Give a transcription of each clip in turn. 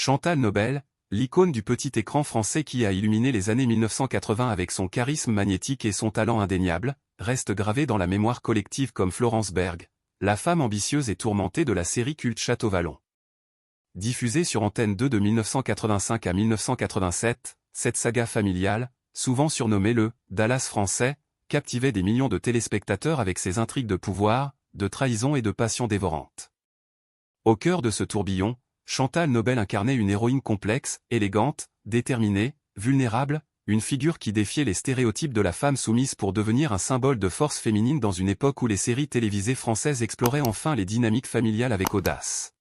Chantal Nobel, l'icône du petit écran français qui a illuminé les années 1980 avec son charisme magnétique et son talent indéniable, reste gravée dans la mémoire collective comme Florence Berg, la femme ambitieuse et tourmentée de la série culte Château Vallon. Diffusée sur Antenne 2 de 1985 à 1987, cette saga familiale, souvent surnommée le « Dallas français », captivait des millions de téléspectateurs avec ses intrigues de pouvoir, de trahison et de passion dévorante. Au cœur de ce tourbillon, Chantal Nobel incarnait une héroïne complexe, élégante, déterminée, vulnérable, une figure qui défiait les stéréotypes de la femme soumise pour devenir un symbole de force féminine dans une époque où les séries télévisées françaises exploraient enfin les dynamiques familiales avec audace.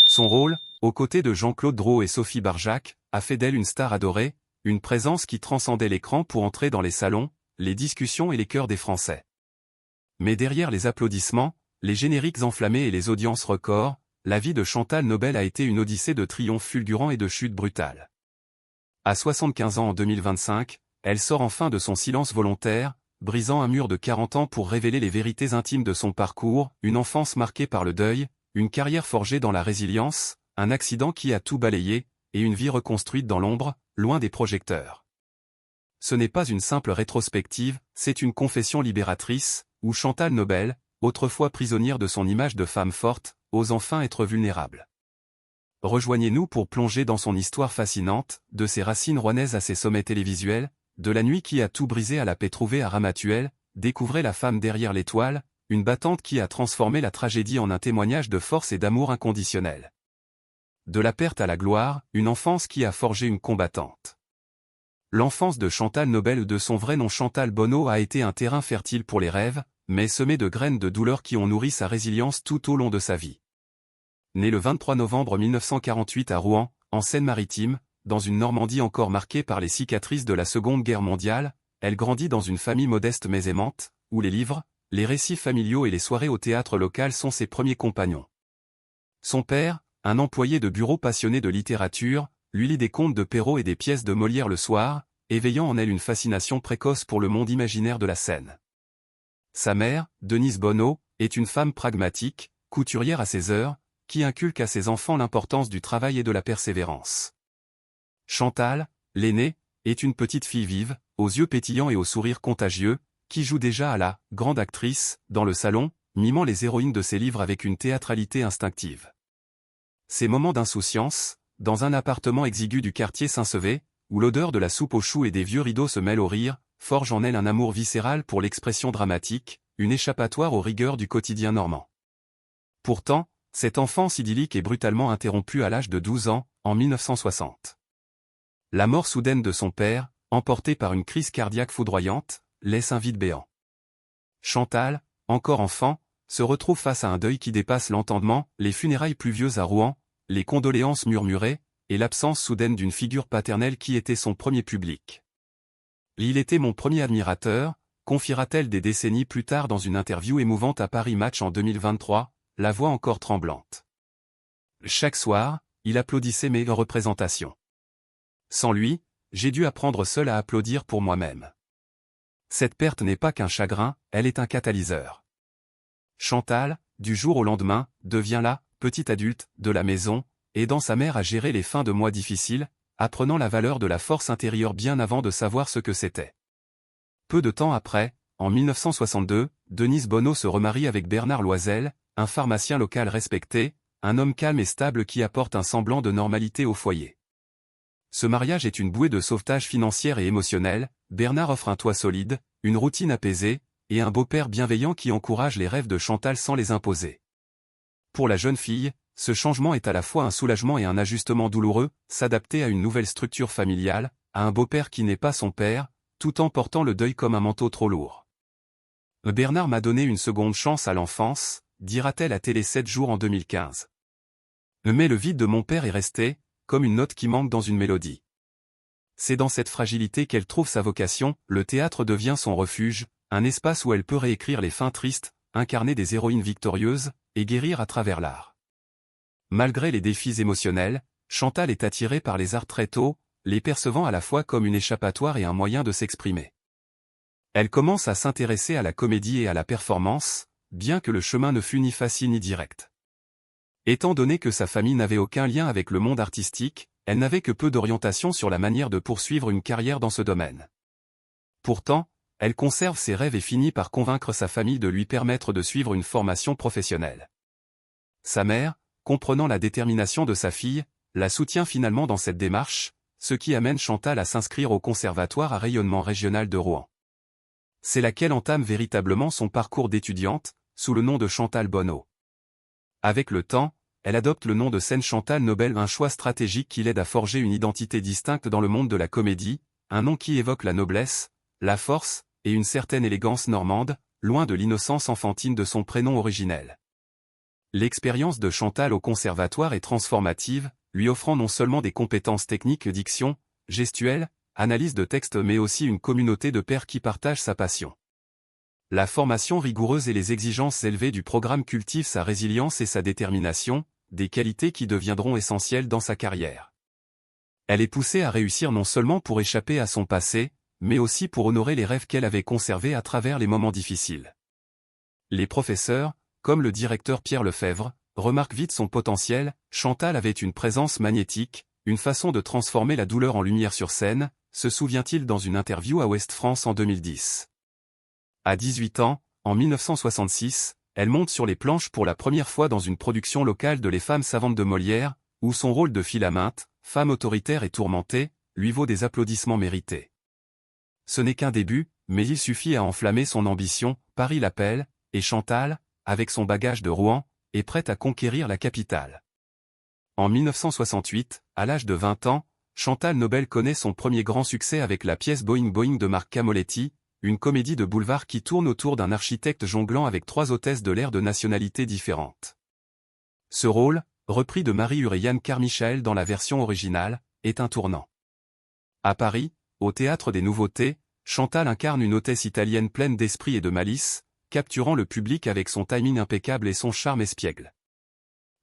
Son rôle, aux côtés de Jean-Claude Drault et Sophie Barjac, a fait d'elle une star adorée, une présence qui transcendait l'écran pour entrer dans les salons, les discussions et les cœurs des Français. Mais derrière les applaudissements, les génériques enflammés et les audiences records, la vie de Chantal Nobel a été une odyssée de triomphes fulgurants et de chutes brutales. À 75 ans en 2025, elle sort enfin de son silence volontaire, brisant un mur de 40 ans pour révéler les vérités intimes de son parcours, une enfance marquée par le deuil, une carrière forgée dans la résilience, un accident qui a tout balayé, et une vie reconstruite dans l'ombre, loin des projecteurs. Ce n'est pas une simple rétrospective, c'est une confession libératrice, où Chantal Nobel, autrefois prisonnière de son image de femme forte, ose enfin être vulnérable. Rejoignez-nous pour plonger dans son histoire fascinante, de ses racines rouennaises à ses sommets télévisuels, de la nuit qui a tout brisé à la paix trouvée à Ramatuelle, découvrez la femme derrière l'étoile, une battante qui a transformé la tragédie en un témoignage de force et d'amour inconditionnel. De la perte à la gloire, une enfance qui a forgé une combattante. L'enfance de Chantal Nobel, de son vrai nom Chantal Bonneau, a été un terrain fertile pour les rêves, mais semé de graines de douleur qui ont nourri sa résilience tout au long de sa vie. Née le 23 novembre 1948 à Rouen, en Seine-Maritime, dans une Normandie encore marquée par les cicatrices de la Seconde Guerre mondiale, elle grandit dans une famille modeste mais aimante, où les livres, les récits familiaux et les soirées au théâtre local sont ses premiers compagnons. Son père, un employé de bureau passionné de littérature, lui lit des contes de Perrault et des pièces de Molière le soir, éveillant en elle une fascination précoce pour le monde imaginaire de la scène. Sa mère, Denise Bonneau, est une femme pragmatique, couturière à ses heures, qui inculque à ses enfants l'importance du travail et de la persévérance. Chantal, l'aînée, est une petite fille vive, aux yeux pétillants et au sourire contagieux, qui joue déjà à la « grande actrice » dans le salon, mimant les héroïnes de ses livres avec une théâtralité instinctive. Ces moments d'insouciance, dans un appartement exigu du quartier Saint-Sevé, où l'odeur de la soupe aux choux et des vieux rideaux se mêle au rire, forge en elle un amour viscéral pour l'expression dramatique, une échappatoire aux rigueurs du quotidien normand. Pourtant, cette enfance idyllique est brutalement interrompue à l'âge de 12 ans, en 1960. La mort soudaine de son père, emportée par une crise cardiaque foudroyante, laisse un vide béant. Chantal, encore enfant, se retrouve face à un deuil qui dépasse l'entendement, les funérailles pluvieuses à Rouen, les condoléances murmurées, et l'absence soudaine d'une figure paternelle qui était son premier public. Il était mon premier admirateur, confiera-t-elle des décennies plus tard dans une interview émouvante à Paris Match en 2023, la voix encore tremblante. Chaque soir, il applaudissait mes représentations. Sans lui, j'ai dû apprendre seul à applaudir pour moi-même. Cette perte n'est pas qu'un chagrin, elle est un catalyseur. Chantal, du jour au lendemain, devient la petite adulte de la maison, aidant sa mère à gérer les fins de mois difficiles, apprenant la valeur de la force intérieure bien avant de savoir ce que c'était. Peu de temps après, en 1962, Denise Bonneau se remarie avec Bernard Loisel, un pharmacien local respecté, un homme calme et stable qui apporte un semblant de normalité au foyer. Ce mariage est une bouée de sauvetage financière et émotionnelle, Bernard offre un toit solide, une routine apaisée, et un beau-père bienveillant qui encourage les rêves de Chantal sans les imposer. Pour la jeune fille, ce changement est à la fois un soulagement et un ajustement douloureux, s'adapter à une nouvelle structure familiale, à un beau-père qui n'est pas son père, tout en portant le deuil comme un manteau trop lourd. Bernard m'a donné une seconde chance à l'enfance, dira-t-elle à Télé 7 jours en 2015. Mais le vide de mon père est resté, comme une note qui manque dans une mélodie. C'est dans cette fragilité qu'elle trouve sa vocation, le théâtre devient son refuge, un espace où elle peut réécrire les fins tristes, incarner des héroïnes victorieuses, et guérir à travers l'art. Malgré les défis émotionnels, Chantal est attirée par les arts très tôt, les percevant à la fois comme une échappatoire et un moyen de s'exprimer. Elle commence à s'intéresser à la comédie et à la performance, bien que le chemin ne fût ni facile ni direct. Étant donné que sa famille n'avait aucun lien avec le monde artistique, elle n'avait que peu d'orientation sur la manière de poursuivre une carrière dans ce domaine. Pourtant, elle conserve ses rêves et finit par convaincre sa famille de lui permettre de suivre une formation professionnelle. Sa mère, comprenant la détermination de sa fille, la soutient finalement dans cette démarche, ce qui amène Chantal à s'inscrire au Conservatoire à rayonnement régional de Rouen. C'est là qu'elle entame véritablement son parcours d'étudiante, sous le nom de Chantal Bonneau. Avec le temps, elle adopte le nom de scène Chantal Nobel, un choix stratégique qui l'aide à forger une identité distincte dans le monde de la comédie, un nom qui évoque la noblesse, la force, et une certaine élégance normande, loin de l'innocence enfantine de son prénom originel. L'expérience de Chantal au conservatoire est transformative, lui offrant non seulement des compétences techniques diction, gestuelle, analyse de texte mais aussi une communauté de pairs qui partagent sa passion. La formation rigoureuse et les exigences élevées du programme cultivent sa résilience et sa détermination, des qualités qui deviendront essentielles dans sa carrière. Elle est poussée à réussir non seulement pour échapper à son passé, mais aussi pour honorer les rêves qu'elle avait conservés à travers les moments difficiles. Les professeurs, comme le directeur Pierre Lefebvre, remarquent vite son potentiel. Chantal avait une présence magnétique, une façon de transformer la douleur en lumière sur scène, se souvient-il dans une interview à Ouest France en 2010. À 18 ans, en 1966, elle monte sur les planches pour la première fois dans une production locale de Les Femmes savantes de Molière, où son rôle de Philaminte, femme autoritaire et tourmentée, lui vaut des applaudissements mérités. Ce n'est qu'un début, mais il suffit à enflammer son ambition. Paris l'appelle, et Chantal, avec son bagage de Rouen, est prête à conquérir la capitale. En 1968, à l'âge de 20 ans, Chantal Nobel connaît son premier grand succès avec la pièce Boing Boing de Marc Camoletti, une comédie de boulevard qui tourne autour d'un architecte jonglant avec 3 hôtesses de l'air de nationalités différentes. Ce rôle, repris de Marie-Uriane Carmichael dans la version originale, est un tournant. À Paris, au Théâtre des Nouveautés, Chantal incarne une hôtesse italienne pleine d'esprit et de malice, capturant le public avec son timing impeccable et son charme espiègle.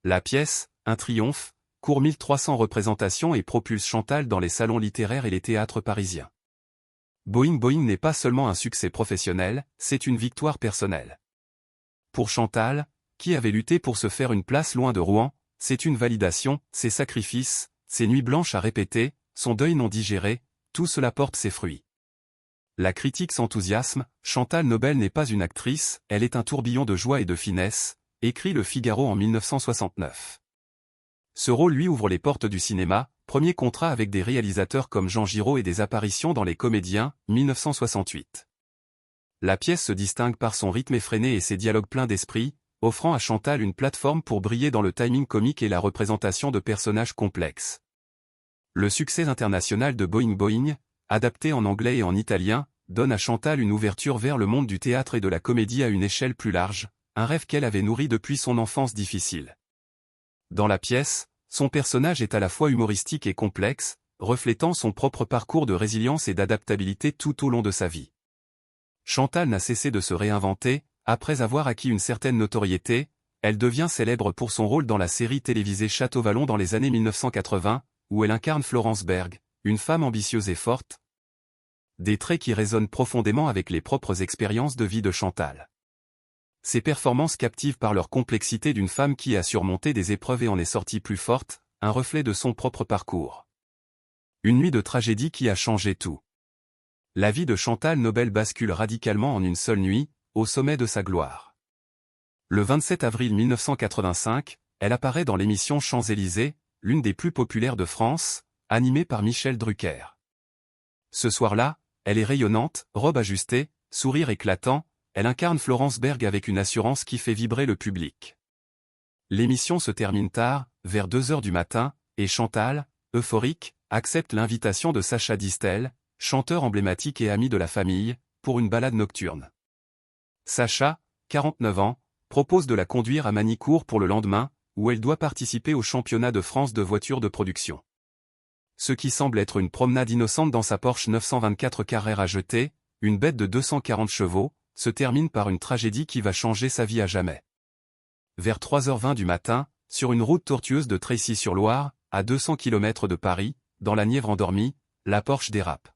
La pièce, un triomphe, court 1300 représentations et propulse Chantal dans les salons littéraires et les théâtres parisiens. Boing Boing n'est pas seulement un succès professionnel, c'est une victoire personnelle. Pour Chantal, qui avait lutté pour se faire une place loin de Rouen, c'est une validation, ses sacrifices, ses nuits blanches à répéter, son deuil non digéré, tout cela porte ses fruits. La critique s'enthousiasme, Chantal Nobel n'est pas une actrice, elle est un tourbillon de joie et de finesse, écrit Le Figaro en 1969. Ce rôle lui ouvre les portes du cinéma, premier contrat avec des réalisateurs comme Jean Giraud et des apparitions dans Les Comédiens, 1968. La pièce se distingue par son rythme effréné et ses dialogues pleins d'esprit, offrant à Chantal une plateforme pour briller dans le timing comique et la représentation de personnages complexes. Le succès international de Boing Boing, adapté en anglais et en italien, donne à Chantal une ouverture vers le monde du théâtre et de la comédie à une échelle plus large, un rêve qu'elle avait nourri depuis son enfance difficile. Dans la pièce, son personnage est à la fois humoristique et complexe, reflétant son propre parcours de résilience et d'adaptabilité tout au long de sa vie. Chantal n'a cessé de se réinventer, après avoir acquis une certaine notoriété, elle devient célèbre pour son rôle dans la série télévisée Château Vallon dans les années 1980, où elle incarne Florence Berg, une femme ambitieuse et forte. Des traits qui résonnent profondément avec les propres expériences de vie de Chantal. Ses performances captivent par leur complexité d'une femme qui a surmonté des épreuves et en est sortie plus forte, un reflet de son propre parcours. Une nuit de tragédie qui a changé tout. La vie de Chantal Nobel bascule radicalement en une seule nuit, au sommet de sa gloire. Le 27 avril 1985, elle apparaît dans l'émission Champs-Élysées, l'une des plus populaires de France, animée par Michel Drucker. Ce soir-là, elle est rayonnante, robe ajustée, sourire éclatant, elle incarne Florence Berg avec une assurance qui fait vibrer le public. L'émission se termine tard, vers 2 heures du matin, et Chantal, euphorique, accepte l'invitation de Sacha Distel, chanteur emblématique et ami de la famille, pour une balade nocturne. Sacha, 49 ans, propose de la conduire à Manicourt pour le lendemain, où elle doit participer au championnat de France de voitures de production. Ce qui semble être une promenade innocente dans sa Porsche 924 Carrera jetée, une bête de 240 chevaux, se termine par une tragédie qui va changer sa vie à jamais. Vers 3h20 du matin, sur une route tortueuse de Tracy-sur-Loire, à 200 km de Paris, dans la Nièvre endormie, la Porsche dérape.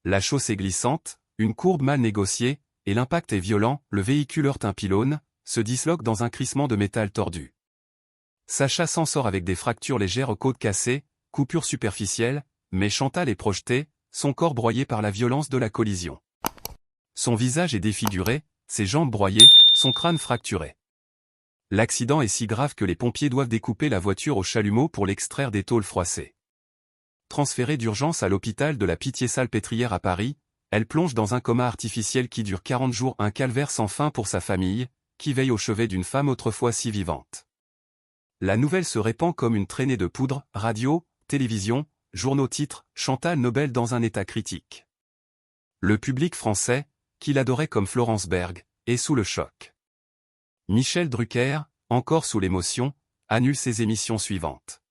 La chaussée glissante, une courbe mal négociée, et l'impact est violent, le véhicule heurte un pylône, se disloque dans un crissement de métal tordu. Sacha s'en sort avec des fractures légères aux côtes cassées, coupures superficielles, mais Chantal est projetée, son corps broyé par la violence de la collision. Son visage est défiguré, ses jambes broyées, son crâne fracturé. L'accident est si grave que les pompiers doivent découper la voiture au chalumeau pour l'extraire des tôles froissées. Transférée d'urgence à l'hôpital de la Pitié-Salpêtrière à Paris, elle plonge dans un coma artificiel qui dure 40 jours, un calvaire sans fin pour sa famille, qui veille au chevet d'une femme autrefois si vivante. La nouvelle se répand comme une traînée de poudre, radio, télévision, journaux titrent « Chantal Nobel dans un état critique ». Le public français, qui l'adorait comme Florence Berg, est sous le choc. Michel Drucker, encore sous l'émotion, annule ses émissions suivantes.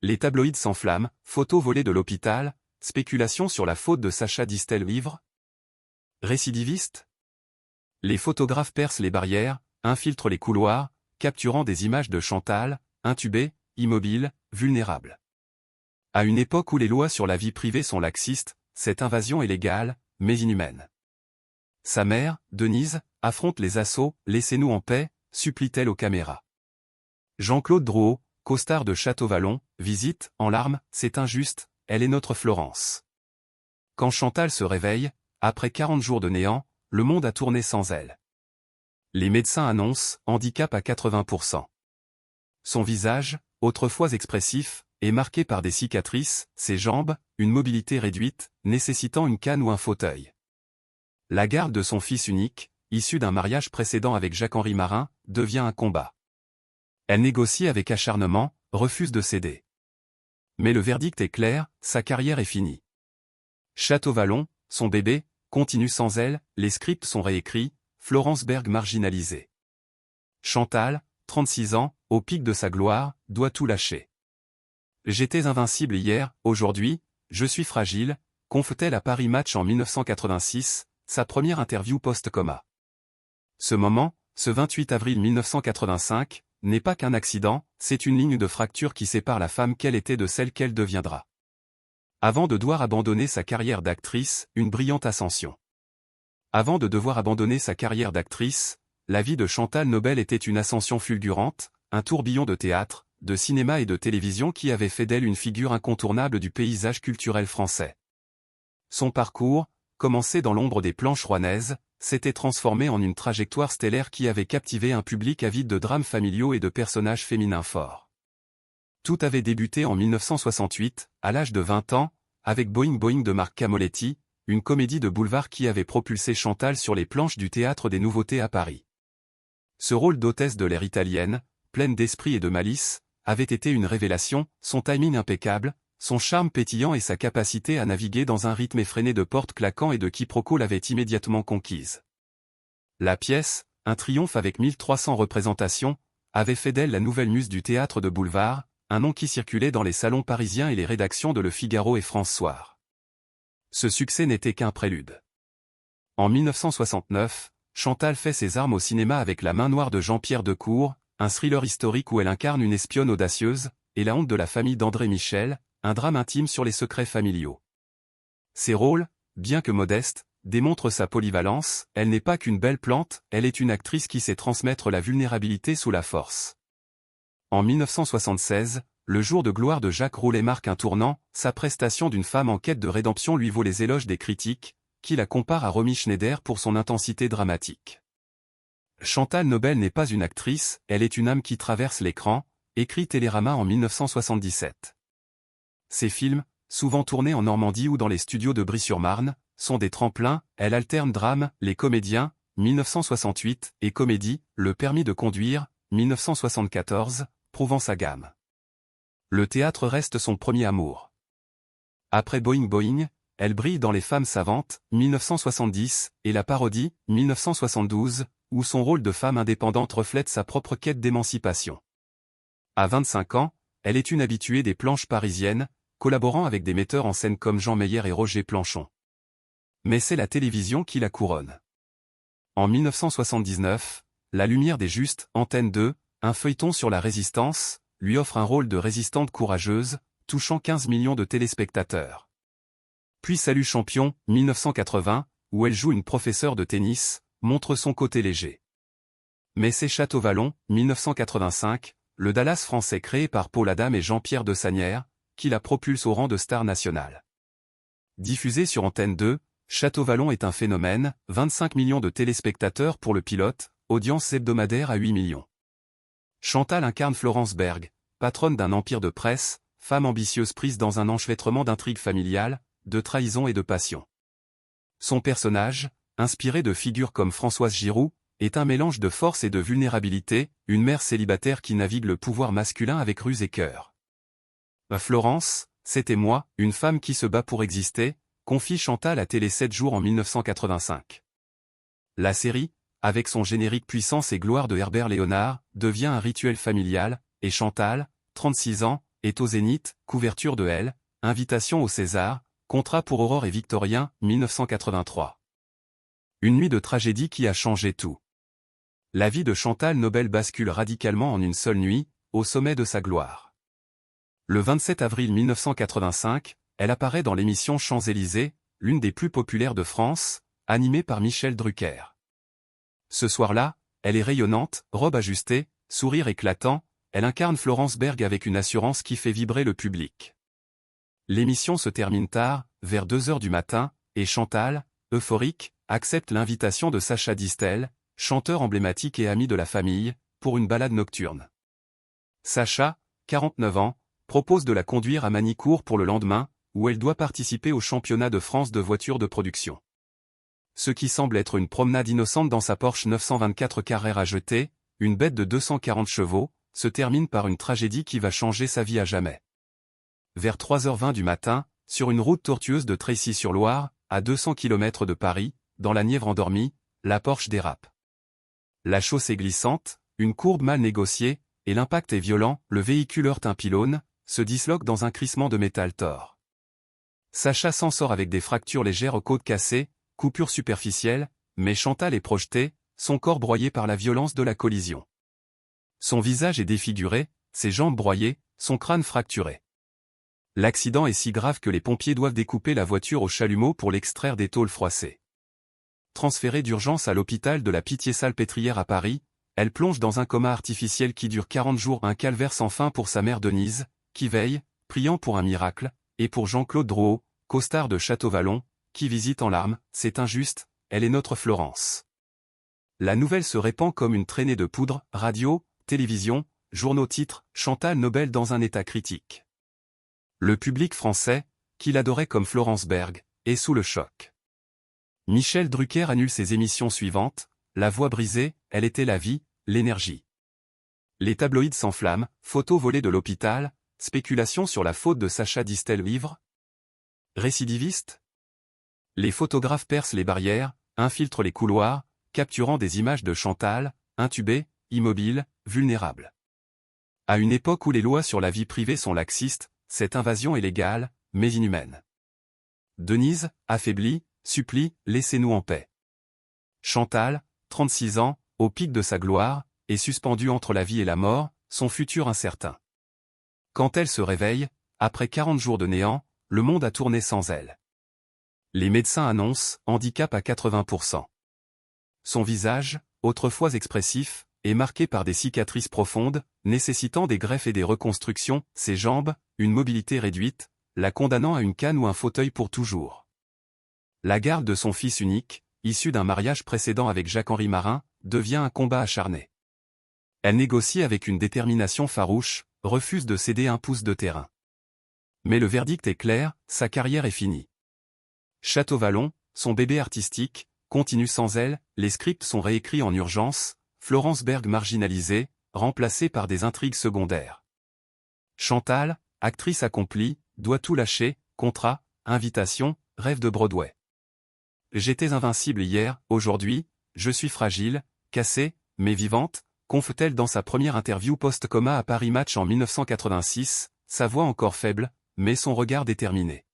Les tabloïds s'enflamment, photos volées de l'hôpital, spéculations sur la faute de Sacha Distel-Livre. Récidiviste? Les photographes percent les barrières, infiltrent les couloirs, capturant des images de Chantal, intubée, immobile, vulnérable. À une époque où les lois sur la vie privée sont laxistes, cette invasion est légale, mais inhumaine. Sa mère, Denise, affronte les assauts, « Laissez-nous en paix », supplie-t-elle aux caméras. Jean-Claude Drouot, costard de Château-Vallon, visite, en larmes, « C'est injuste, elle est notre Florence ». Quand Chantal se réveille, après 40 jours de néant, le monde a tourné sans elle. Les médecins annoncent handicap à 80%. Son visage, autrefois expressif, est marqué par des cicatrices, ses jambes, une mobilité réduite, nécessitant une canne ou un fauteuil. La garde de son fils unique, issu d'un mariage précédent avec Jacques-Henri Marin, devient un combat. Elle négocie avec acharnement, refuse de céder. Mais le verdict est clair, sa carrière est finie. Château-Vallon, son bébé, continue sans elle, les scripts sont réécrits, Florence Berg marginalisée. Chantal, 36 ans, au pic de sa gloire, doit tout lâcher. J'étais invincible hier, aujourd'hui, je suis fragile, confe-t-elle à Paris Match en 1986, sa première interview post-coma. Ce moment, ce 28 avril 1985, n'est pas qu'un accident, c'est une ligne de fracture qui sépare la femme qu'elle était de celle qu'elle deviendra. Avant de devoir abandonner sa carrière d'actrice, une brillante ascension. Avant de devoir abandonner sa carrière d'actrice, la vie de Chantal Nobel était une ascension fulgurante, un tourbillon de théâtre, de cinéma et de télévision qui avait fait d'elle une figure incontournable du paysage culturel français. Son parcours, commencé dans l'ombre des planches rouennaises, s'était transformé en une trajectoire stellaire qui avait captivé un public avide de drames familiaux et de personnages féminins forts. Tout avait débuté en 1968, à l'âge de 20 ans, avec Boing Boing de Marc Camoletti, une comédie de boulevard qui avait propulsé Chantal sur les planches du Théâtre des Nouveautés à Paris. Ce rôle d'hôtesse de l'air italienne, pleine d'esprit et de malice, avait été une révélation, son timing impeccable, son charme pétillant et sa capacité à naviguer dans un rythme effréné de portes claquants et de quiproquos l'avaient immédiatement conquise. La pièce, un triomphe avec 1300 représentations, avait fait d'elle la nouvelle muse du théâtre de boulevard, un nom qui circulait dans les salons parisiens et les rédactions de Le Figaro et France Soir. Ce succès n'était qu'un prélude. En 1969, Chantal fait ses armes au cinéma avec La Main Noire de Jean-Pierre Decour, un thriller historique où elle incarne une espionne audacieuse, et La Honte de la famille d'André Michel, un drame intime sur les secrets familiaux. Ses rôles, bien que modestes, démontrent sa polyvalence, elle n'est pas qu'une belle plante, elle est une actrice qui sait transmettre la vulnérabilité sous la force. En 1976, le jour de gloire de Jacques Roulet marque un tournant, sa prestation d'une femme en quête de rédemption lui vaut les éloges des critiques, qui la comparent à Romy Schneider pour son intensité dramatique. Chantal Nobel n'est pas une actrice, elle est une âme qui traverse l'écran, écrit Télérama en 1977. Ses films, souvent tournés en Normandie ou dans les studios de Brie-sur-Marne, sont des tremplins, elle alterne drame, Les Comédiens, 1968, et comédie, Le Permis de conduire, 1974, prouvant sa gamme. Le théâtre reste son premier amour. Après Boing Boing, elle brille dans Les Femmes savantes, 1970, et La Parodie, 1972, où son rôle de femme indépendante reflète sa propre quête d'émancipation. À 25 ans, elle est une habituée des planches parisiennes, collaborant avec des metteurs en scène comme Jean Meyer et Roger Planchon. Mais c'est la télévision qui la couronne. En 1979, La Lumière des Justes, Antenne 2, un feuilleton sur la résistance, lui offre un rôle de résistante courageuse, touchant 15 millions de téléspectateurs. Puis Salut Champion, 1980, où elle joue une professeure de tennis, montre son côté léger. Mais c'est Château-Vallon, 1985, le Dallas français créé par Paul Adam et Jean-Pierre de Sagnières, qui la propulse au rang de star nationale. Diffusé sur Antenne 2, Château-Vallon est un phénomène, 25 millions de téléspectateurs pour le pilote, audience hebdomadaire à 8 millions. Chantal incarne Florence Berg, patronne d'un empire de presse, femme ambitieuse prise dans un enchevêtrement d'intrigues familiales, de trahison et de passion. Son personnage, inspiré de figures comme Françoise Giroud, est un mélange de force et de vulnérabilité, une mère célibataire qui navigue le pouvoir masculin avec ruse et cœur. Florence, c'était moi, une femme qui se bat pour exister, confie Chantal à Télé 7 jours en 1985. La série, avec son générique Puissance et gloire de Herbert Léonard, devient un rituel familial, et Chantal, 36 ans, est au Zénith, couverture de Elle, invitation au César, contrat pour Aurore et Victorien, 1983. Une nuit de tragédie qui a changé tout. La vie de Chantal Nobel bascule radicalement en une seule nuit, au sommet de sa gloire. Le 27 avril 1985, elle apparaît dans l'émission Champs-Élysées, l'une des plus populaires de France, animée par Michel Drucker. Ce soir-là, elle est rayonnante, robe ajustée, sourire éclatant, elle incarne Florence Berg avec une assurance qui fait vibrer le public. L'émission se termine tard, vers 2 heures du matin, et Chantal, euphorique, accepte l'invitation de Sacha Distel, chanteur emblématique et ami de la famille, pour une balade nocturne. Sacha, 49 ans, propose de la conduire à Manicourt pour le lendemain, où elle doit participer au championnat de France de voitures de production. Ce qui semble être une promenade innocente dans sa Porsche 924 Carrère à jeter, une bête de 240 chevaux, se termine par une tragédie qui va changer sa vie à jamais. Vers 3h20 du matin, sur une route tortueuse de Tracy-sur-Loire, à 200 km de Paris, dans la Nièvre endormie, la Porsche dérape. La chaussée glissante, une courbe mal négociée, et l'impact est violent, le véhicule heurte un pylône, se disloque dans un crissement de métal tord. Sacha s'en sort avec des fractures légères aux côtes cassées, coupures superficielles, mais Chantal est projetée, son corps broyé par la violence de la collision. Son visage est défiguré, ses jambes broyées, son crâne fracturé. L'accident est si grave que les pompiers doivent découper la voiture au chalumeau pour l'extraire des tôles froissées. Transférée d'urgence à l'hôpital de la Pitié-Salpêtrière à Paris, elle plonge dans un coma artificiel qui dure 40 jours, un calvaire sans fin pour sa mère Denise, qui veille, priant pour un miracle, et pour Jean-Claude Drouot, costard de Château-Vallon, qui visite en larmes, c'est injuste, elle est notre Florence. La nouvelle se répand comme une traînée de poudre, radio, télévision, journaux titrent, Chantal Nobel dans un état critique. Le public français, qui l'adorait comme Florence Berg, est sous le choc. Michel Drucker annule ses émissions suivantes, La Voix brisée, Elle était la vie, l'énergie. Les tabloïds s'enflamment, photos volées de l'hôpital, spéculation sur la faute de Sacha Distel-Ivre. Récidiviste? Les photographes percent les barrières, infiltrent les couloirs, capturant des images de Chantal, intubée, immobile, vulnérable. À une époque où les lois sur la vie privée sont laxistes, cette invasion est légale, mais inhumaine. Denise, affaiblie, supplie, laissez-nous en paix. Chantal, 36 ans, au pic de sa gloire, est suspendue entre la vie et la mort, son futur incertain. Quand elle se réveille, après 40 jours de néant, le monde a tourné sans elle. Les médecins annoncent handicap à 80%. Son visage, autrefois expressif, est marqué par des cicatrices profondes, nécessitant des greffes et des reconstructions, ses jambes, une mobilité réduite, la condamnant à une canne ou un fauteuil pour toujours. La garde de son fils unique, issu d'un mariage précédent avec Jacques-Henri Marin, devient un combat acharné. Elle négocie avec une détermination farouche, refuse de céder un pouce de terrain. Mais le verdict est clair, sa carrière est finie. Château-Vallon, son bébé artistique, continue sans elle, les scripts sont réécrits en urgence, Florence Berg marginalisée, remplacée par des intrigues secondaires. Chantal, actrice accomplie, doit tout lâcher, contrat, invitation, rêve de Broadway. J'étais invincible hier, aujourd'hui, je suis fragile, cassée, mais vivante, confe-t-elle dans sa première interview post-coma à Paris Match en 1986, sa voix encore faible, mais son regard déterminé.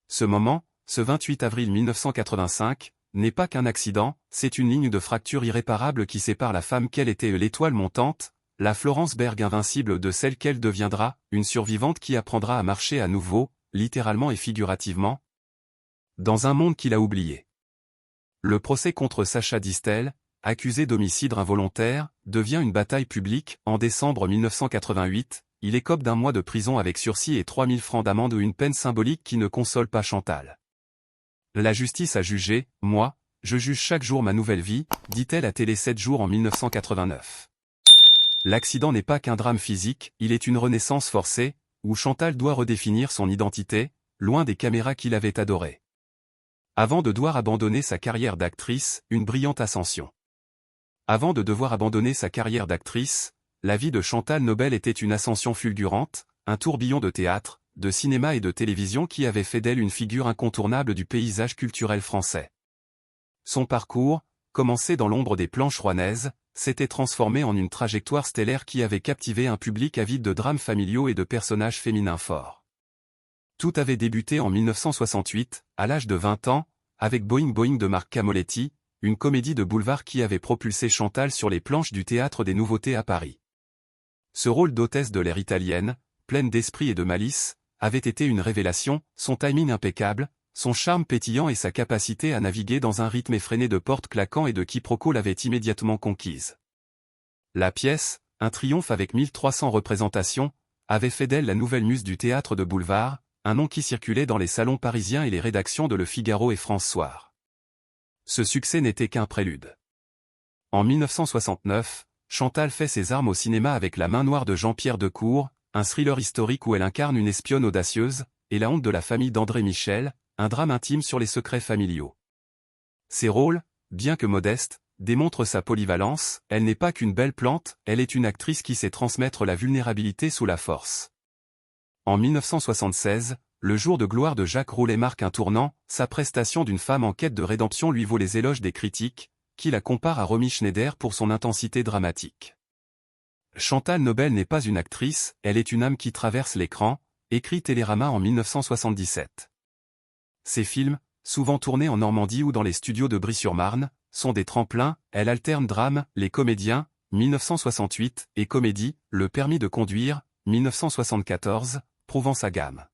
Ce moment, ce 28 avril 1985, n'est pas qu'un accident, c'est une ligne de fracture irréparable qui sépare la femme qu'elle était et l'étoile montante, la Florence Berg invincible de celle qu'elle deviendra, une survivante qui apprendra à marcher à nouveau, littéralement et figurativement, dans un monde qu'il a oublié. Le procès contre Sacha Distel, accusé d'homicide involontaire, devient une bataille publique. En décembre 1988, il écope d'1 mois de prison avec sursis et 3 000 francs d'amende, une peine symbolique qui ne console pas Chantal. La justice a jugé, moi, je juge chaque jour ma nouvelle vie, dit-elle à Télé 7 jours en 1989. L'accident n'est pas qu'un drame physique, il est une renaissance forcée, où Chantal doit redéfinir son identité, loin des caméras qu'il avait adorées. Avant de devoir abandonner sa carrière d'actrice, une brillante ascension. Avant de devoir abandonner sa carrière d'actrice, la vie de Chantal Nobel était une ascension fulgurante, un tourbillon de théâtre, de cinéma et de télévision qui avait fait d'elle une figure incontournable du paysage culturel français. Son parcours, commencé dans l'ombre des planches rouennaises, s'était transformé en une trajectoire stellaire qui avait captivé un public avide de drames familiaux et de personnages féminins forts. Tout avait débuté en 1968, à l'âge de 20 ans, avec Boing Boing de Marc Camoletti, une comédie de boulevard qui avait propulsé Chantal sur les planches du Théâtre des Nouveautés à Paris. Ce rôle d'hôtesse de l'air italienne, pleine d'esprit et de malice, avait été une révélation, son timing impeccable, son charme pétillant et sa capacité à naviguer dans un rythme effréné de portes claquants et de quiproquos l'avaient immédiatement conquise. La pièce, un triomphe avec 1300 représentations, avait fait d'elle la nouvelle muse du théâtre de boulevard, un nom qui circulait dans les salons parisiens et les rédactions de Le Figaro et France Soir. Ce succès n'était qu'un prélude. En 1969, Chantal fait ses armes au cinéma avec La Main Noire de Jean-Pierre Decour, un thriller historique où elle incarne une espionne audacieuse, et La Honte de la famille d'André Michel, un drame intime sur les secrets familiaux. Ses rôles, bien que modestes, démontrent sa polyvalence, elle n'est pas qu'une belle plante, elle est une actrice qui sait transmettre la vulnérabilité sous la force. En 1976, le jour de gloire de Jacques Roulet marque un tournant, sa prestation d'une femme en quête de rédemption lui vaut les éloges des critiques, qui la comparent à Romy Schneider pour son intensité dramatique. Chantal Nobel n'est pas une actrice, elle est une âme qui traverse l'écran, écrit Télérama en 1977. Ses films, souvent tournés en Normandie ou dans les studios de Brie-sur-Marne, sont des tremplins, elle alterne drame, Les Comédiens, 1968, et comédie, Le Permis de conduire, 1974, prouvant sa gamme.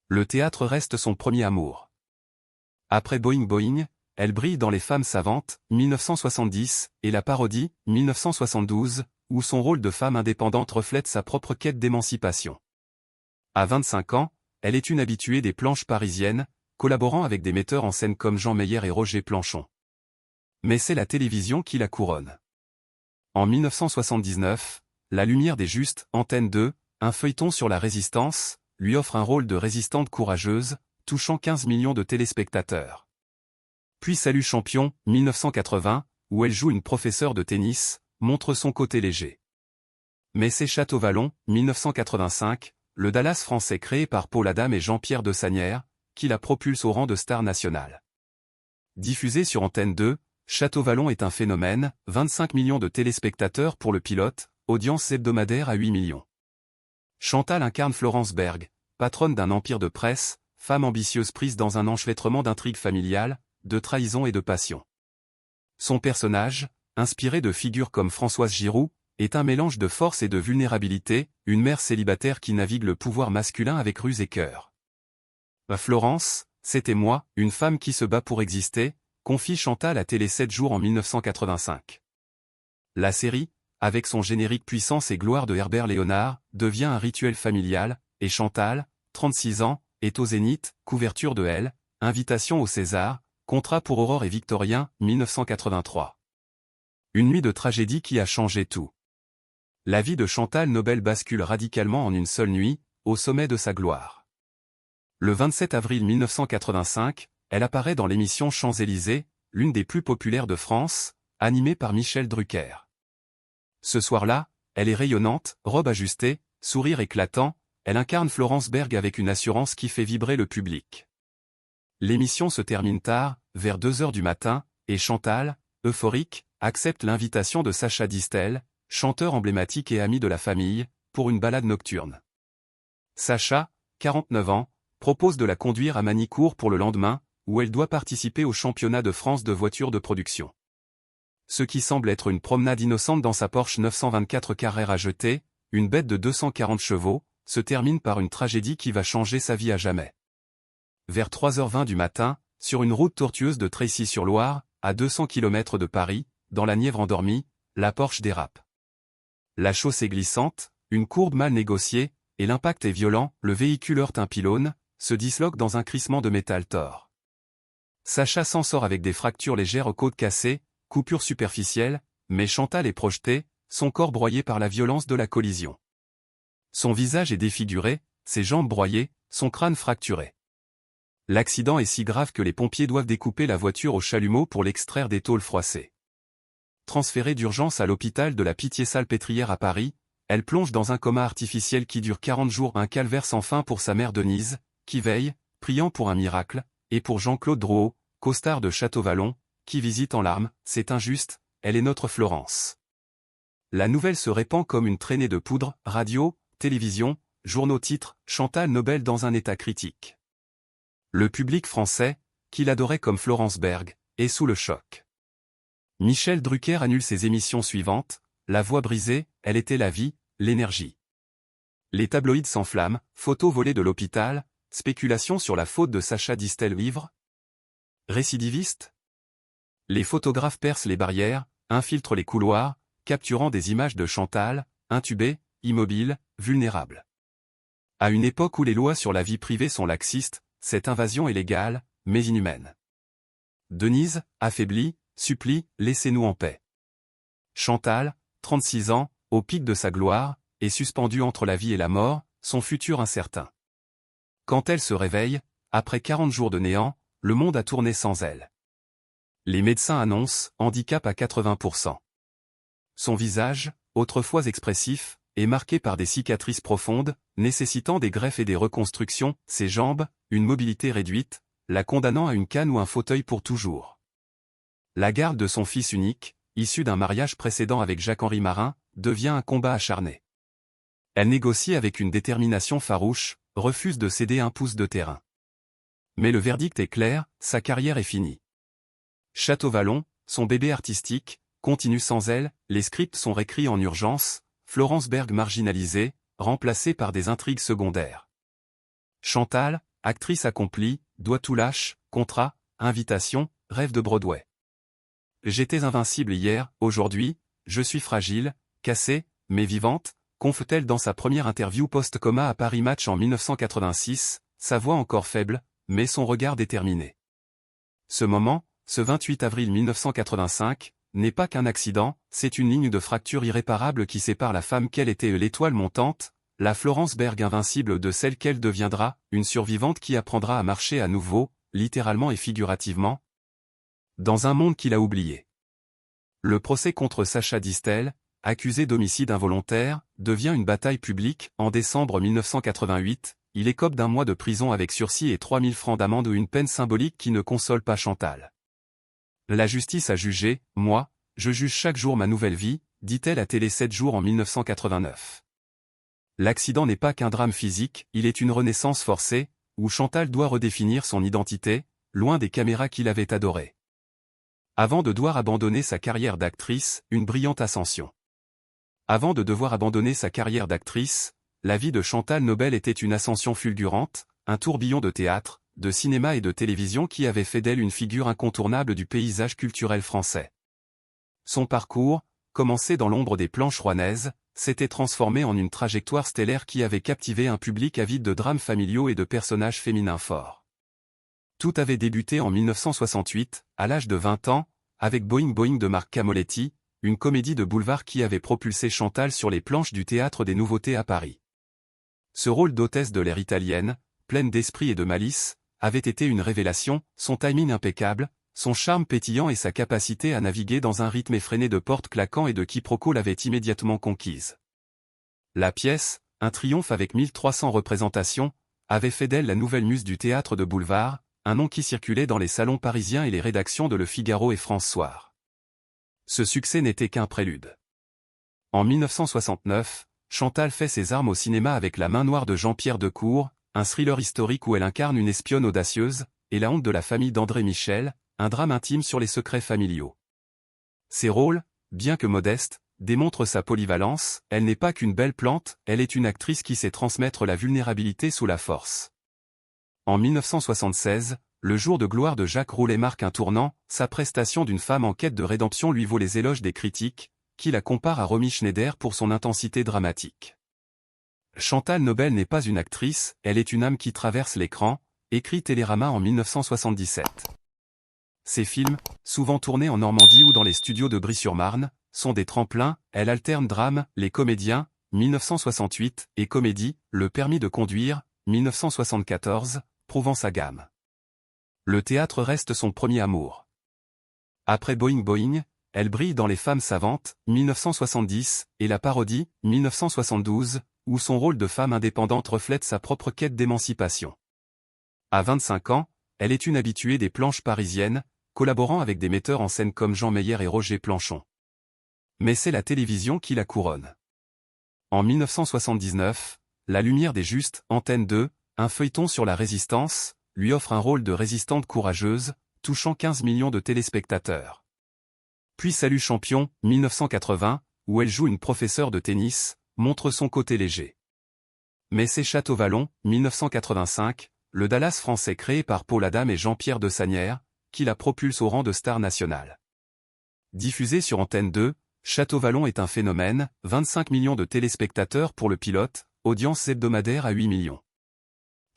Le théâtre reste son premier amour. Après Boing Boing, elle brille dans Les Femmes savantes, 1970, et La parodie, 1972, où son rôle de femme indépendante reflète sa propre quête d'émancipation. À 25 ans, elle est une habituée des planches parisiennes, collaborant avec des metteurs en scène comme Jean Meyer et Roger Planchon. Mais c'est la télévision qui la couronne. En 1979, La Lumière des Justes, Antenne 2, un feuilleton sur la résistance, lui offre un rôle de résistante courageuse, touchant 15 millions de téléspectateurs. Puis Salut Champion, 1980, où elle joue une professeure de tennis, montre son côté léger. Mais c'est Château Vallon, 1985, le Dallas français créé par Paul Adam et Jean-Pierre de Sagnières, qui la propulse au rang de star nationale. Diffusé sur Antenne 2, Château Vallon est un phénomène, 25 millions de téléspectateurs pour le pilote, audience hebdomadaire à 8 millions. Chantal incarne Florence Berg, patronne d'un empire de presse, femme ambitieuse prise dans un enchevêtrement d'intrigues familiales, de trahison et de passion. Son personnage, inspiré de figures comme Françoise Giroud, est un mélange de force et de vulnérabilité, une mère célibataire qui navigue le pouvoir masculin avec ruse et cœur. Florence, c'était moi, une femme qui se bat pour exister, confie Chantal à Télé 7 jours en 1985. La série, avec son générique Puissance et gloire de Herbert Léonard, devient un rituel familial, et Chantal, 36 ans, est au Zénith, couverture de Elle, invitation au César, contrat pour Aurore et Victorien, 1983. Une nuit de tragédie qui a changé tout. La vie de Chantal Nobel bascule radicalement en une seule nuit, au sommet de sa gloire. Le 27 avril 1985, elle apparaît dans l'émission Champs-Élysées, l'une des plus populaires de France, animée par Michel Drucker. Ce soir-là, elle est rayonnante, robe ajustée, sourire éclatant, elle incarne Florence Berg avec une assurance qui fait vibrer le public. L'émission se termine tard, vers 2 heures du matin, et Chantal, euphorique, accepte l'invitation de Sacha Distel, chanteur emblématique et ami de la famille, pour une balade nocturne. Sacha, 49 ans, propose de la conduire à Manicourt pour le lendemain, où elle doit participer au championnat de France de voitures de production. Ce qui semble être une promenade innocente dans sa Porsche 924 Carrère à jeter, une bête de 240 chevaux, se termine par une tragédie qui va changer sa vie à jamais. Vers 3h20 du matin, sur une route tortueuse de Tracy-sur-Loire, à 200 km de Paris, dans la Nièvre endormie, la Porsche dérape. La chaussée glissante, une courbe mal négociée, et l'impact est violent, le véhicule heurte un pylône, se disloque dans un crissement de métal tord. Sacha s'en sort avec des fractures légères aux côtes cassées, coupures superficielles, mais Chantal est projetée, son corps broyé par la violence de la collision. Son visage est défiguré, ses jambes broyées, son crâne fracturé. L'accident est si grave que les pompiers doivent découper la voiture au chalumeau pour l'extraire des tôles froissées. Transférée d'urgence à l'hôpital de la Pitié-Salpêtrière à Paris, elle plonge dans un coma artificiel qui dure 40 jours, un calvaire sans fin pour sa mère Denise, qui veille, priant pour un miracle, et pour Jean-Claude Drouot, costard de Château-Vallon, qui visite en larmes, c'est injuste, elle est notre Florence. La nouvelle se répand comme une traînée de poudre, radio, télévision, journaux titrent, Chantal Nobel dans un état critique. Le public français, qui l'adorait comme Florence Berg, est sous le choc. Michel Drucker annule ses émissions suivantes, La Voix brisée, Elle était la vie, l'énergie. Les tabloïds s'enflamment, photos volées de l'hôpital, spéculation sur la faute de Sacha Distel-Vivre. Récidiviste? Les photographes percent les barrières, infiltrent les couloirs, capturant des images de Chantal, intubée, immobile, vulnérable. À une époque où les lois sur la vie privée sont laxistes, cette invasion est légale, mais inhumaine. Denise, affaiblie, supplie, laissez-nous en paix. Chantal, 36 ans, au pic de sa gloire, est suspendue entre la vie et la mort, son futur incertain. Quand elle se réveille, après 40 jours de néant, le monde a tourné sans elle. Les médecins annoncent handicap à 80%. Son visage, autrefois expressif, est marqué par des cicatrices profondes, nécessitant des greffes et des reconstructions, ses jambes, une mobilité réduite, la condamnant à une canne ou un fauteuil pour toujours. La garde de son fils unique, issu d'un mariage précédent avec Jacques-Henri Marin, devient un combat acharné. Elle négocie avec une détermination farouche, refuse de céder un pouce de terrain. Mais le verdict est clair, sa carrière est finie. Château-Vallon, son bébé artistique, continue sans elle, les scripts sont réécrits en urgence, Florence Berg marginalisée, remplacée par des intrigues secondaires. Chantal, actrice accomplie, doit tout lâche, contrat, invitation, rêve de Broadway. J'étais invincible hier, aujourd'hui, je suis fragile, cassée, mais vivante, confe-t-elle dans sa première interview post-coma à Paris Match en 1986, sa voix encore faible, mais son regard déterminé. Ce moment, ce 28 avril 1985, n'est pas qu'un accident, c'est une ligne de fracture irréparable qui sépare la femme qu'elle était l'étoile montante, la Florence Berg invincible de celle qu'elle deviendra, une survivante qui apprendra à marcher à nouveau, littéralement et figurativement, dans un monde qu'il a oublié. Le procès contre Sacha Distel, accusé d'homicide involontaire, devient une bataille publique. En décembre 1988, il écope d'1 mois de prison avec sursis et 3 000 francs d'amende ou une peine symbolique qui ne console pas Chantal. La justice a jugé, moi, je juge chaque jour ma nouvelle vie, dit-elle à Télé 7 jours en 1989. L'accident n'est pas qu'un drame physique, il est une renaissance forcée, où Chantal doit redéfinir son identité, loin des caméras qu'il avait adorées. Avant de devoir abandonner sa carrière d'actrice, une brillante ascension. Avant de devoir abandonner sa carrière d'actrice, la vie de Chantal Nobel était une ascension fulgurante, un tourbillon de théâtre, de cinéma et de télévision qui avait fait d'elle une figure incontournable du paysage culturel français. Son parcours, commencé dans l'ombre des planches rouennaises, s'était transformé en une trajectoire stellaire qui avait captivé un public avide de drames familiaux et de personnages féminins forts. Tout avait débuté en 1968, à l'âge de 20 ans, avec Boing Boing de Marc Camoletti, une comédie de boulevard qui avait propulsé Chantal sur les planches du Théâtre des Nouveautés à Paris. Ce rôle d'hôtesse de l'air italienne, pleine d'esprit et de malice, avait été une révélation, son timing impeccable, son charme pétillant et sa capacité à naviguer dans un rythme effréné de portes claquants et de quiproquos l'avaient immédiatement conquise. La pièce, un triomphe avec 1300 représentations, avait fait d'elle la nouvelle muse du théâtre de boulevard, un nom qui circulait dans les salons parisiens et les rédactions de Le Figaro et France Soir. Ce succès n'était qu'un prélude. En 1969, Chantal fait ses armes au cinéma avec La Main noire de Jean-Pierre Decour, un thriller historique où elle incarne une espionne audacieuse, et La honte de la famille d'André Michel, un drame intime sur les secrets familiaux. Ses rôles, bien que modestes, démontrent sa polyvalence, elle n'est pas qu'une belle plante, elle est une actrice qui sait transmettre la vulnérabilité sous la force. En 1976, le jour de gloire de Jacques Roulet marque un tournant, sa prestation d'une femme en quête de rédemption lui vaut les éloges des critiques, qui la comparent à Romy Schneider pour son intensité dramatique. Chantal Nobel n'est pas une actrice, elle est une âme qui traverse l'écran, écrit Télérama en 1977. Ses films, souvent tournés en Normandie ou dans les studios de Brie-sur-Marne, sont des tremplins, elle alterne drame, Les Comédiens, 1968, et comédie, Le Permis de conduire, 1974, prouvant sa gamme. Le théâtre reste son premier amour. Après Boing Boing, elle brille dans Les Femmes savantes, 1970, et La parodie, 1972, où son rôle de femme indépendante reflète sa propre quête d'émancipation. À 25 ans, elle est une habituée des planches parisiennes, collaborant avec des metteurs en scène comme Jean Meyer et Roger Planchon. Mais c'est la télévision qui la couronne. En 1979, La Lumière des Justes, Antenne 2, un feuilleton sur la résistance, lui offre un rôle de résistante courageuse, touchant 15 millions de téléspectateurs. Puis Salut Champion, 1980, où elle joue une professeure de tennis, montre son côté léger. Mais c'est Château Vallon, 1985, le Dallas français créé par Paul Adam et Jean-Pierre de Sagnières, qui la propulse au rang de star nationale. Diffusé sur Antenne 2, Château Vallon est un phénomène, 25 millions de téléspectateurs pour le pilote, audience hebdomadaire à 8 millions.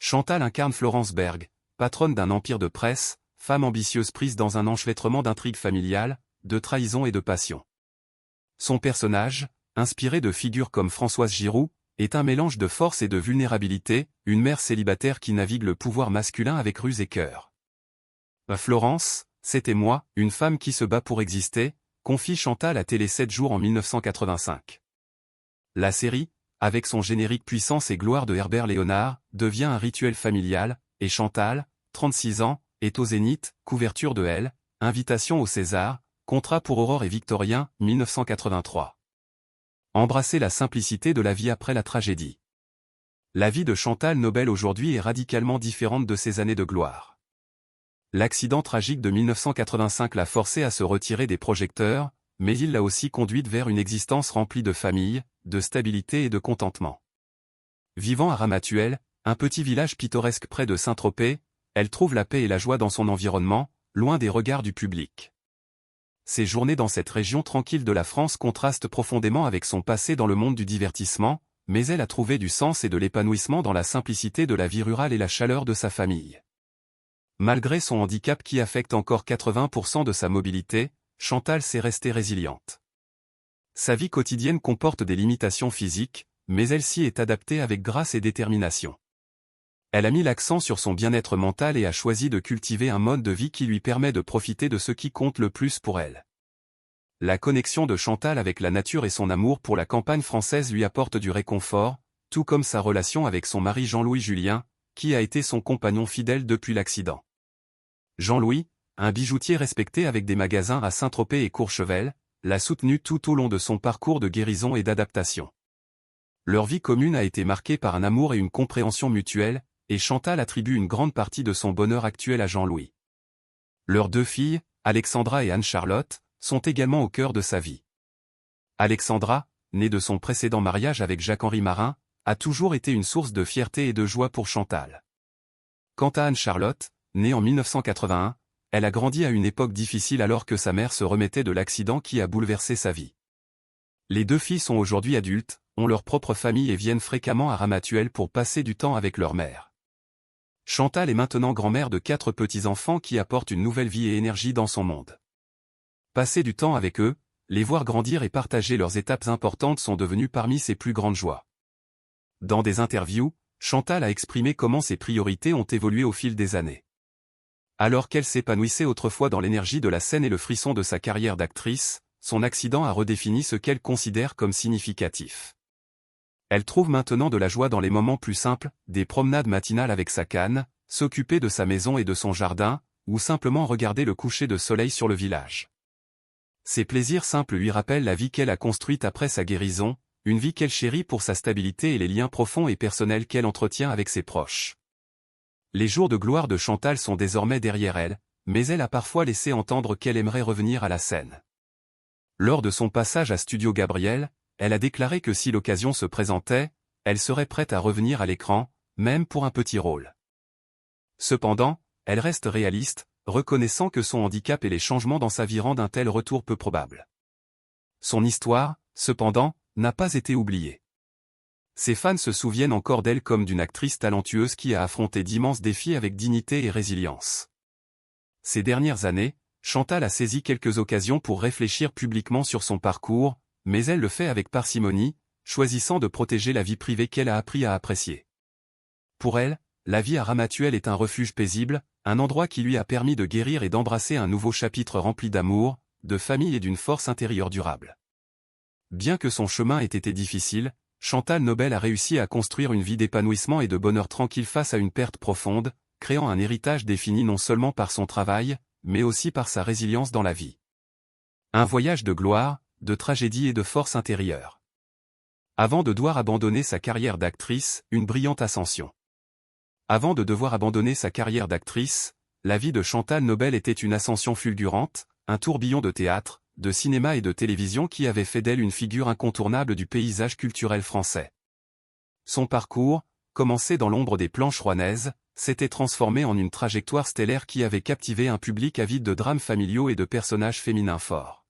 Chantal incarne Florence Berg, patronne d'un empire de presse, femme ambitieuse prise dans un enchevêtrement d'intrigues familiales, de trahison et de passion. Son personnage, inspiré de figures comme Françoise Giroud, est un mélange de force et de vulnérabilité, une mère célibataire qui navigue le pouvoir masculin avec ruse et cœur. Florence, c'était moi, une femme qui se bat pour exister, confie Chantal à Télé 7 jours en 1985. La série, avec son générique Puissance et gloire de Herbert Léonard, devient un rituel familial, et Chantal, 36 ans, est au Zénith, couverture de Elle, invitation au César, contrat pour Aurore et Victorien, 1983. Embrasser la simplicité de la vie après la tragédie. La vie de Chantal Nobel aujourd'hui est radicalement différente de ses années de gloire. L'accident tragique de 1985 l'a forcée à se retirer des projecteurs, mais il l'a aussi conduite vers une existence remplie de famille, de stabilité et de contentement. Vivant à Ramatuelle, un petit village pittoresque près de Saint-Tropez, elle trouve la paix et la joie dans son environnement, loin des regards du public. Ses journées dans cette région tranquille de la France contrastent profondément avec son passé dans le monde du divertissement, mais elle a trouvé du sens et de l'épanouissement dans la simplicité de la vie rurale et la chaleur de sa famille. Malgré son handicap qui affecte encore 80% de sa mobilité, Chantal sait rester résiliente. Sa vie quotidienne comporte des limitations physiques, mais elle s'y est adaptée avec grâce et détermination. Elle a mis l'accent sur son bien-être mental et a choisi de cultiver un mode de vie qui lui permet de profiter de ce qui compte le plus pour elle. La connexion de Chantal avec la nature et son amour pour la campagne française lui apportent du réconfort, tout comme sa relation avec son mari Jean-Louis Julien, qui a été son compagnon fidèle depuis l'accident. Jean-Louis, un bijoutier respecté avec des magasins à Saint-Tropez et Courchevel, l'a soutenu tout au long de son parcours de guérison et d'adaptation. Leur vie commune a été marquée par un amour et une compréhension mutuelle, et Chantal attribue une grande partie de son bonheur actuel à Jean-Louis. Leurs deux filles, Alexandra et Anne-Charlotte, sont également au cœur de sa vie. Alexandra, née de son précédent mariage avec Jacques-Henri Marin, a toujours été une source de fierté et de joie pour Chantal. Quant à Anne-Charlotte, née en 1981, elle a grandi à une époque difficile alors que sa mère se remettait de l'accident qui a bouleversé sa vie. Les deux filles sont aujourd'hui adultes, ont leur propre famille et viennent fréquemment à Ramatuelle pour passer du temps avec leur mère. Chantal est maintenant grand-mère de 4 petits-enfants qui apportent une nouvelle vie et énergie dans son monde. Passer du temps avec eux, les voir grandir et partager leurs étapes importantes sont devenues parmi ses plus grandes joies. Dans des interviews, Chantal a exprimé comment ses priorités ont évolué au fil des années. Alors qu'elle s'épanouissait autrefois dans l'énergie de la scène et le frisson de sa carrière d'actrice, son accident a redéfini ce qu'elle considère comme significatif. Elle trouve maintenant de la joie dans les moments plus simples, des promenades matinales avec sa canne, s'occuper de sa maison et de son jardin, ou simplement regarder le coucher de soleil sur le village. Ces plaisirs simples lui rappellent la vie qu'elle a construite après sa guérison, une vie qu'elle chérit pour sa stabilité et les liens profonds et personnels qu'elle entretient avec ses proches. Les jours de gloire de Chantal sont désormais derrière elle, mais elle a parfois laissé entendre qu'elle aimerait revenir à la scène. Lors de son passage à Studio Gabriel, elle a déclaré que si l'occasion se présentait, elle serait prête à revenir à l'écran, même pour un petit rôle. Cependant, elle reste réaliste, reconnaissant que son handicap et les changements dans sa vie rendent un tel retour peu probable. Son histoire, cependant, n'a pas été oubliée. Ses fans se souviennent encore d'elle comme d'une actrice talentueuse qui a affronté d'immenses défis avec dignité et résilience. Ces dernières années, Chantal a saisi quelques occasions pour réfléchir publiquement sur son parcours, mais elle le fait avec parcimonie, choisissant de protéger la vie privée qu'elle a appris à apprécier. Pour elle, la vie à Ramatuelle est un refuge paisible, un endroit qui lui a permis de guérir et d'embrasser un nouveau chapitre rempli d'amour, de famille et d'une force intérieure durable. Bien que son chemin ait été difficile, Chantal Nobel a réussi à construire une vie d'épanouissement et de bonheur tranquille face à une perte profonde, créant un héritage défini non seulement par son travail, mais aussi par sa résilience dans la vie. Un voyage de gloire, de tragédie et de force intérieure. Avant de devoir abandonner sa carrière d'actrice, une brillante ascension. Avant de devoir abandonner sa carrière d'actrice, la vie de Chantal Nobel était une ascension fulgurante, un tourbillon de théâtre, de cinéma et de télévision qui avait fait d'elle une figure incontournable du paysage culturel français. Son parcours, commencé dans l'ombre des planches rouennaises, s'était transformé en une trajectoire stellaire qui avait captivé un public avide de drames familiaux et de personnages féminins forts.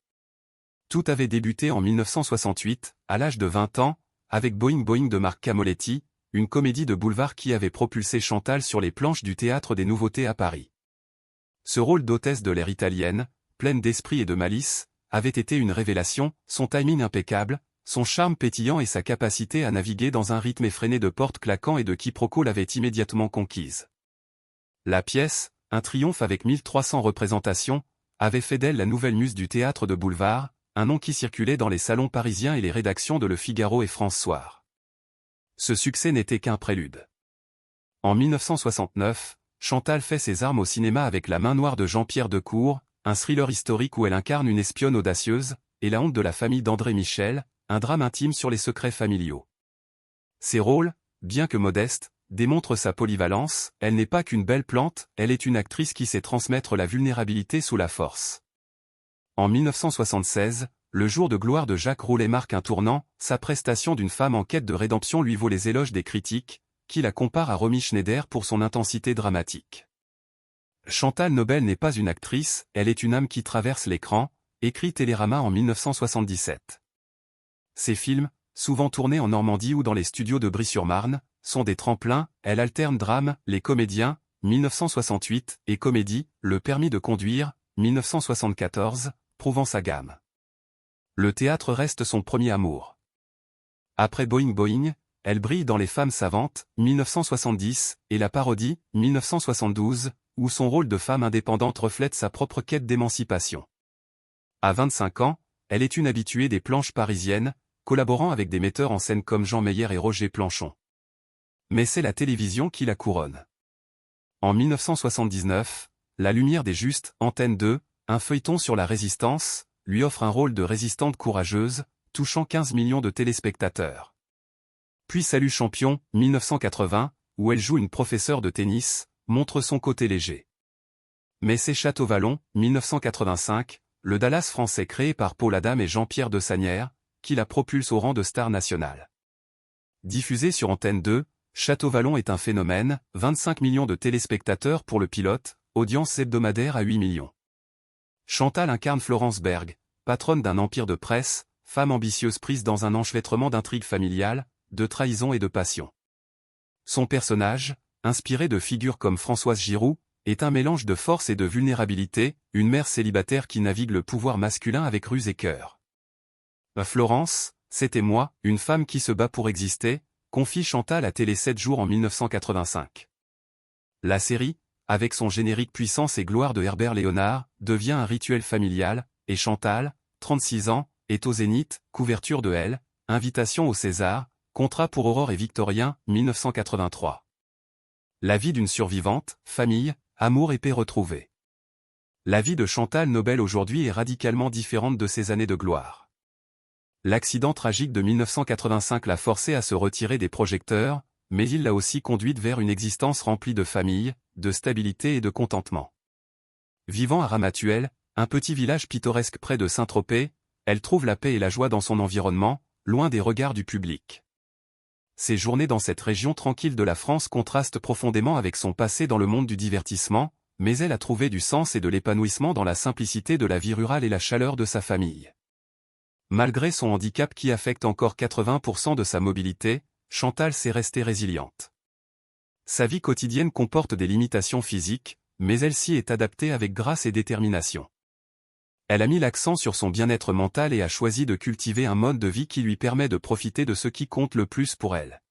Tout avait débuté en 1968, à l'âge de 20 ans, avec Boing Boing de Marc Camoletti, une comédie de boulevard qui avait propulsé Chantal sur les planches du Théâtre des Nouveautés à Paris. Ce rôle d'hôtesse de l'air italienne, pleine d'esprit et de malice, avait été une révélation, son timing impeccable, son charme pétillant et sa capacité à naviguer dans un rythme effréné de portes claquants et de quiproquos l'avaient immédiatement conquise. La pièce, un triomphe avec 1300 représentations, avait fait d'elle la nouvelle muse du théâtre de boulevard, un nom qui circulait dans les salons parisiens et les rédactions de Le Figaro et France Soir. Ce succès n'était qu'un prélude. En 1969, Chantal fait ses armes au cinéma avec La Main Noire de Jean-Pierre Decour, un thriller historique où elle incarne une espionne audacieuse, et La Honte de la famille d'André Michel, un drame intime sur les secrets familiaux. Ses rôles, bien que modestes, démontrent sa polyvalence, elle n'est pas qu'une belle plante, elle est une actrice qui sait transmettre la vulnérabilité sous la force. En 1976, le jour de gloire de Jacques Roulet marque un tournant, sa prestation d'une femme en quête de rédemption lui vaut les éloges des critiques, qui la comparent à Romy Schneider pour son intensité dramatique. Chantal Nobel n'est pas une actrice, elle est une âme qui traverse l'écran, écrit Télérama en 1977. Ses films, souvent tournés en Normandie ou dans les studios de Brie-sur-Marne, sont des tremplins, elle alterne drame, Les Comédiens, 1968, et comédie, Le Permis de conduire, 1974, prouvant sa gamme. Le théâtre reste son premier amour. Après Boing Boing, elle brille dans Les Femmes savantes, 1970, et La Parodie, 1972, où son rôle de femme indépendante reflète sa propre quête d'émancipation. À 25 ans, elle est une habituée des planches parisiennes, collaborant avec des metteurs en scène comme Jean Meyer et Roger Planchon. Mais c'est la télévision qui la couronne. En 1979, La Lumière des Justes, Antenne 2, un feuilleton sur la résistance, lui offre un rôle de résistante courageuse, touchant 15 millions de téléspectateurs. Puis Salut Champion, 1980, où elle joue une professeure de tennis, montre son côté léger. Mais c'est Château-Vallon, 1985, le Dallas français créé par Paul Adam et Jean-Pierre de Sagnières, qui la propulse au rang de star nationale. Diffusé sur Antenne 2, Château-Vallon est un phénomène, 25 millions de téléspectateurs pour le pilote, audience hebdomadaire à 8 millions. Chantal incarne Florence Berg, patronne d'un empire de presse, femme ambitieuse prise dans un enchevêtrement d'intrigues familiales, de trahison et de passion. Son personnage, inspiré de figures comme Françoise Giroud, est un mélange de force et de vulnérabilité, une mère célibataire qui navigue le pouvoir masculin avec ruse et cœur. Florence, c'était moi, une femme qui se bat pour exister, confie Chantal à Télé 7 jours en 1985. La série, avec son générique Puissance et gloire de Herbert Léonard, devient un rituel familial, et Chantal, 36 ans, est au Zénith, couverture de Elle, invitation au César, contrat pour Aurore et Victorien, 1983. La vie d'une survivante, famille, amour et paix retrouvée. La vie de Chantal Nobel aujourd'hui est radicalement différente de ses années de gloire. L'accident tragique de 1985 l'a forcée à se retirer des projecteurs, mais il l'a aussi conduite vers une existence remplie de famille, de stabilité et de contentement. Vivant à Ramatuelle, un petit village pittoresque près de Saint-Tropez, elle trouve la paix et la joie dans son environnement, loin des regards du public. Ses journées dans cette région tranquille de la France contrastent profondément avec son passé dans le monde du divertissement, mais elle a trouvé du sens et de l'épanouissement dans la simplicité de la vie rurale et la chaleur de sa famille. Malgré son handicap qui affecte encore 80% de sa mobilité, Chantal sait rester résiliente. Sa vie quotidienne comporte des limitations physiques, mais elle s'y est adaptée avec grâce et détermination. Elle a mis l'accent sur son bien-être mental et a choisi de cultiver un mode de vie qui lui permet de profiter de ce qui compte le plus pour elle.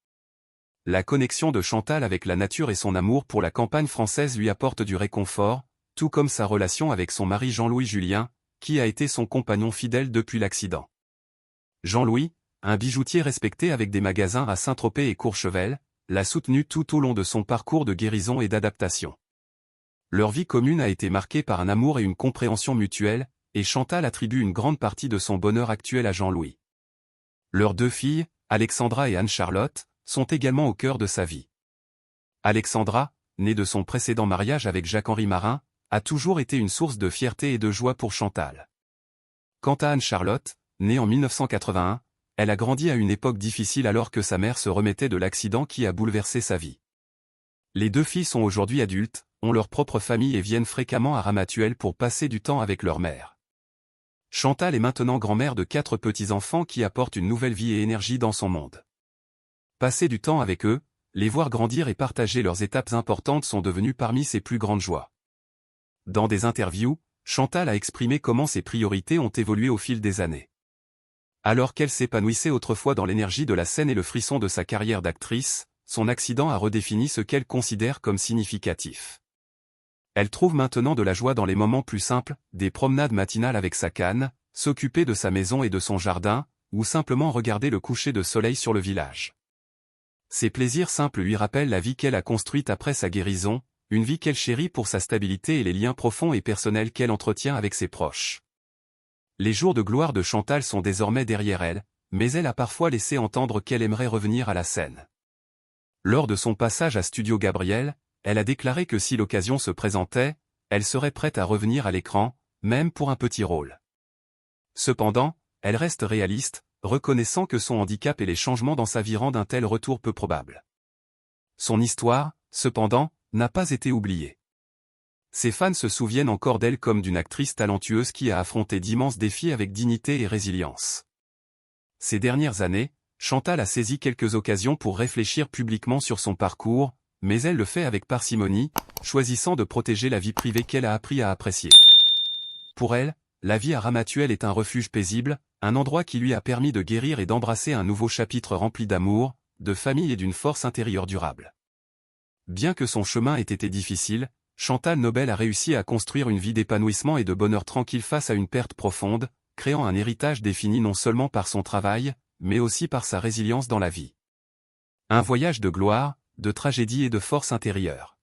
La connexion de Chantal avec la nature et son amour pour la campagne française lui apportent du réconfort, tout comme sa relation avec son mari Jean-Louis Julien, qui a été son compagnon fidèle depuis l'accident. Jean-Louis, un bijoutier respecté avec des magasins à Saint-Tropez et Courchevel, l'a soutenu tout au long de son parcours de guérison et d'adaptation. Leur vie commune a été marquée par un amour et une compréhension mutuelle, et Chantal attribue une grande partie de son bonheur actuel à Jean-Louis. Leurs 2 filles, Alexandra et Anne-Charlotte, sont également au cœur de sa vie. Alexandra, née de son précédent mariage avec Jacques-Henri Marin, a toujours été une source de fierté et de joie pour Chantal. Quant à Anne-Charlotte, née en 1981, elle a grandi à une époque difficile alors que sa mère se remettait de l'accident qui a bouleversé sa vie. Les 2 filles sont aujourd'hui adultes, ont leur propre famille et viennent fréquemment à Ramatuelle pour passer du temps avec leur mère. Chantal est maintenant grand-mère de 4 petits-enfants qui apportent une nouvelle vie et énergie dans son monde. Passer du temps avec eux, les voir grandir et partager leurs étapes importantes sont devenues parmi ses plus grandes joies. Dans des interviews, Chantal a exprimé comment ses priorités ont évolué au fil des années. Alors qu'elle s'épanouissait autrefois dans l'énergie de la scène et le frisson de sa carrière d'actrice, son accident a redéfini ce qu'elle considère comme significatif. Elle trouve maintenant de la joie dans les moments plus simples, des promenades matinales avec sa canne, s'occuper de sa maison et de son jardin, ou simplement regarder le coucher de soleil sur le village. Ces plaisirs simples lui rappellent la vie qu'elle a construite après sa guérison, une vie qu'elle chérit pour sa stabilité et les liens profonds et personnels qu'elle entretient avec ses proches. Les jours de gloire de Chantal sont désormais derrière elle, mais elle a parfois laissé entendre qu'elle aimerait revenir à la scène. Lors de son passage à Studio Gabriel, elle a déclaré que si l'occasion se présentait, elle serait prête à revenir à l'écran, même pour un petit rôle. Cependant, elle reste réaliste, reconnaissant que son handicap et les changements dans sa vie rendent un tel retour peu probable. Son histoire, cependant, n'a pas été oubliée. Ses fans se souviennent encore d'elle comme d'une actrice talentueuse qui a affronté d'immenses défis avec dignité et résilience. Ces dernières années, Chantal a saisi quelques occasions pour réfléchir publiquement sur son parcours, mais elle le fait avec parcimonie, choisissant de protéger la vie privée qu'elle a appris à apprécier. Pour elle, la vie à Ramatuelle est un refuge paisible, un endroit qui lui a permis de guérir et d'embrasser un nouveau chapitre rempli d'amour, de famille et d'une force intérieure durable. Bien que son chemin ait été difficile, Chantal Nobel a réussi à construire une vie d'épanouissement et de bonheur tranquille face à une perte profonde, créant un héritage défini non seulement par son travail, mais aussi par sa résilience dans la vie. Un voyage de gloire, de tragédie et de force intérieure.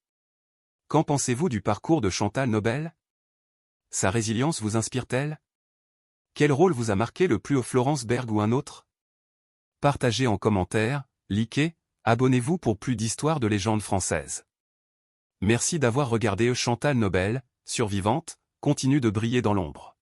Qu'en pensez-vous du parcours de Chantal Nobel? Sa résilience vous inspire-t-elle? Quel rôle vous a marqué le plus au Florence Berg ou un autre? Partagez en commentaire, likez, abonnez-vous pour plus d'histoires de légendes françaises. Merci d'avoir regardé Chantal Nobel, survivante, continue de briller dans l'ombre.